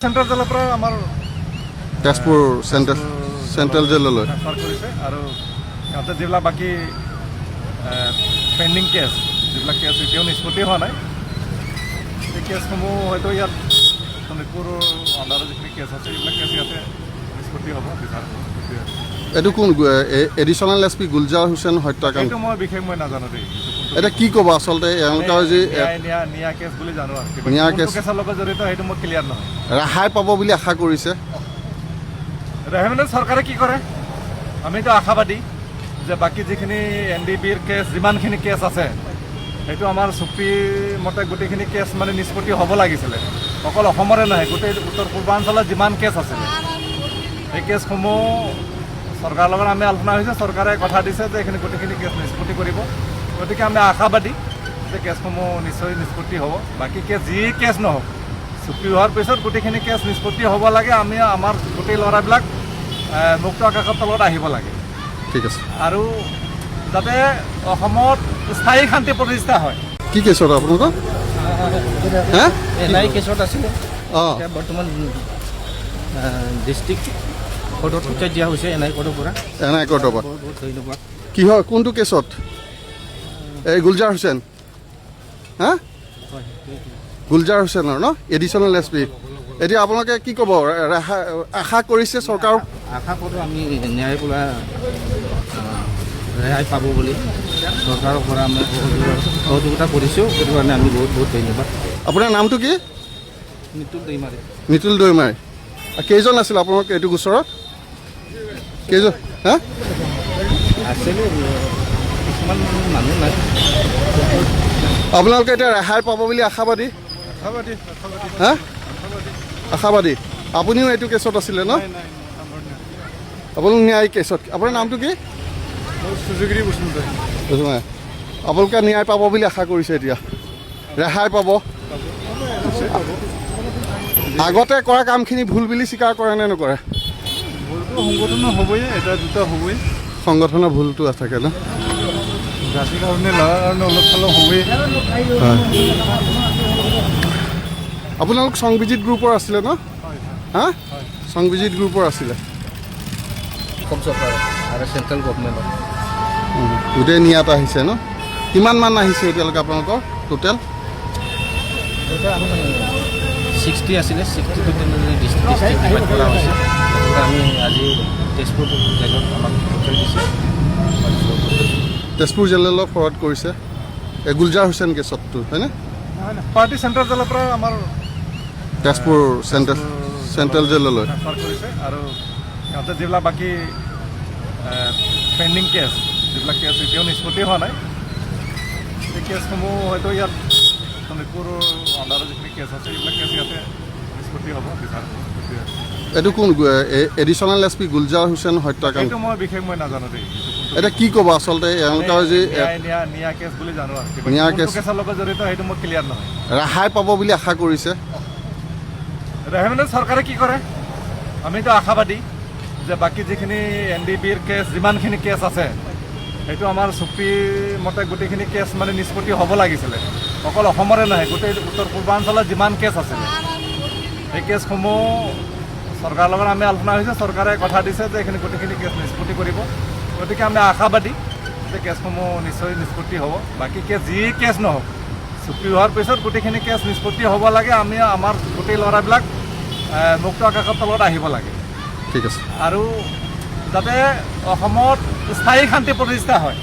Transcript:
Central জেলৰ পৰা আমাৰ তেজপুৰ চেণ্ট্ৰেল জেললৈ ট্ৰান্সফাৰ কৰিছে আৰু ইয়াতে যিবিলাক বাকী পেণ্ডিং কেছ যিবিলাক কেছ এতিয়াও নিষ্পত্তি হোৱা নাই সেই কেছসমূহ হয়তো ইয়াত শোণিতপুৰৰ আণ্ডাৰত যিখিনি কেছ আছে এইবিলাক কেছ ইয়াতে নিষ্পত্তি হ'ব বিচাৰ হ'ব। এইটো কোন additional S P Gulzar Hussain হত্যাকাণ্ড এইটো মই বিশেষ মই নাজানো দেই। এতিয়া কি ক'ব আচলতে এওঁলোকৰ যি নিয়া কেছ বুলি জানো আৰু নিয়া কেছ কেছৰ লগত জড়িত সেইটো মই ক্লিয়াৰ নহয়। ৰেহাই পাব বুলি আশা কৰিছে। ৰেহাই মানে চৰকাৰে কি কৰে আমিতো আশাবাদী যে বাকী যিখিনি NDBৰ কেছ যিমানখিনি কেছ আছে সেইটো আমাৰ চুক্তিৰ মতে গোটেইখিনি কেছ মানে নিষ্পত্তি হ'ব লাগিছিলে। অকল অসমৰে নহয় গোটেই উত্তৰ পূৰ্বাঞ্চলত যিমান কেছ আছিলে সেই কেছসমূহ চৰকাৰৰ লগত আমি আলোচনা হৈছে। চৰকাৰে কথা দিছে যে এইখিনি গোটেইখিনি কেছ নিষ্পত্তি কৰিব। গতিকে আমি আশাবাদী যে কেছসমূহ নিশ্চয় নিষ্পত্তি হ'ব। বাকী কেছ যি কেছ নহওক চুক্তি হোৱাৰ পিছত গোটেইখিনি কেছ নিষ্পত্তি হ'ব লাগে। আমি আমাৰ গোটেই ল'ৰাবিলাক মুক্ত আকাশৰ তলত আহিব লাগে। ঠিক আছে। আৰু যাতে অসমত স্থায়ী শান্তি প্ৰতিষ্ঠা হয়। কি কেছত আপোনালোকৰ হা এনআই কেছত আছিলে অঁ এতিয়া বৰ্তমান ডিষ্ট্ৰিক্ট কোৰ্টত পঠিয়াই দিয়া হৈছে এনআই কোৰ্টৰ পৰা। এনআই কোৰ্টৰ পৰা বহুত বহুত ধন্যবাদ। কি হয় কোনটো কেছত এই গুলজাৰ হুছেইন হা হয় গুলজাৰ হুছেইনৰ ন এডিশ্যনেল এছ পি। এতিয়া আপোনালোকে কি ক'ব ৰেহাই আশা কৰিছে চৰকাৰক? আশা কৰোঁ আমি ন্যায় পৰা ৰেহাই পাব বুলি চৰকাৰৰ পৰা আমি সহযোগিতা কৰিছোঁ। সেইটো কাৰণে আমি বহুত বহুত ধন্যবাদ। আপোনাৰ নামটো কি? মৃত্যুৰ দৈমাৰী নিতুল দৈমাৰী। কেইজন আছিল আপোনালোক এইটো গোচৰত? কেইজন হা আছিলে কিছুমান মানুহ নাই। আপোনালোকে এতিয়া ৰেহাই পাব বুলি আশাবাদী আশাবাদী হা আশাবাদী। আপুনিও এইটো কেছত আছিলে ন? আপোনালোক ন্যায় কেছত। আপোনাৰ নামটো কি? সুযোগিৰী বসুন্ধৰা। আপোনালোকে ন্যায় পাব বুলি আশা কৰিছে এতিয়া ৰেহাই পাব। আগতে কৰা কামখিনি ভুল বুলি স্বীকাৰ কৰে নে নকৰে? ভুলটো সংগঠনৰ হ'বই, এটা দুটা হ'বই। সংগঠনৰ ভুলটো থাকে ন? জাতিৰ কাৰণে ল'ৰাৰ কাৰণে অলপ চলপ হ'বই। আপোনালোক সংবিজিত গ্ৰুপৰ আছিলে ন? হা সংবিজিত গ্ৰুপৰ আছিলে। অসম চৰকাৰ আৰু চেণ্ট্ৰেল গভৰ্ণমেণ্টৰ গোটেই নিয়াত আহিছে ন? কিমান মান আহিছে এতিয়ালৈকে আপোনালোকৰ টোটেল? 60 আছিলে। 60টো ডিষ্ট্ৰিক্ট ডিভাইড কৰা হৈছে। আমি আজি তেজপুৰ জেলত আমাক পঠিয়াই দিছে। তেজপুৰ জেললৈ ফৰৱাৰ্ড কৰিছে এই গুলজাৰ হুছেইন কেছতটো হয়নে? পাৰ্টি চেণ্ট্ৰেল জেলৰ পৰা আমাৰ তেজপুৰ চেণ্ট্ৰেল জেললৈ ট্ৰান্সফাৰ কৰিছে আৰু ইয়াতে যিবিলাক বাকী পেণ্ডিং কেছ যিবিলাক কেছ এতিয়াও নিষ্পত্তি হোৱা নাই সেই কেছসমূহ হয়তো ইয়াত শোণিতপুৰৰ আণ্ডাৰত যিখিনি কেছ আছে এইবিলাক কেছ ইয়াতে নিষ্পত্তি হ'ব বিচাৰ হ'ব। এইটো কোন additional S P Gulzar Hussain হত্যাকাণ্ড সেইটো মই বিশেষ মই নাজানো দেই। এতিয়া কি ক'ব আচলতে এওঁলোকৰ যি নিয়া কেছ বুলি জানো আৰু নিয়া কেছ কেছৰ লগত জড়িত সেইটো মই ক্লিয়াৰ নহয়। ৰেহাই পাব বুলি আশা কৰিছে। ৰেহাই মানে চৰকাৰে কি কৰে আমিতো আশাবাদী যে বাকী যিখিনি NDBৰ কেছ যিমানখিনি কেছ আছে সেইটো আমাৰ চুক্তিৰ মতে গোটেইখিনি কেছ মানে নিষ্পত্তি হ'ব লাগিছিলে। অকল অসমৰে নহয় গোটেই উত্তৰ পূৰ্বাঞ্চলত যিমান কেছ আছিলে সেই কেছসমূহ চৰকাৰৰ লগত আমি আলোচনা হৈছে। চৰকাৰে কথা দিছে যে এইখিনি গোটেইখিনি কেছ নিষ্পত্তি কৰিব। গতিকে আমি আশাবাদী যে কেছসমূহ নিশ্চয় নিষ্পত্তি হ'ব। বাকী কেছ যি কেছ নহওক চুক্তি হোৱাৰ পিছত গোটেইখিনি কেছ নিষ্পত্তি হ'ব লাগে। আমি আমাৰ গোটেই ল'ৰাবিলাক মুক্ত আকাশৰ তলত আহিব লাগে। ঠিক আছে। আৰু যাতে অসমত স্থায়ী শান্তি প্ৰতিষ্ঠা হয়।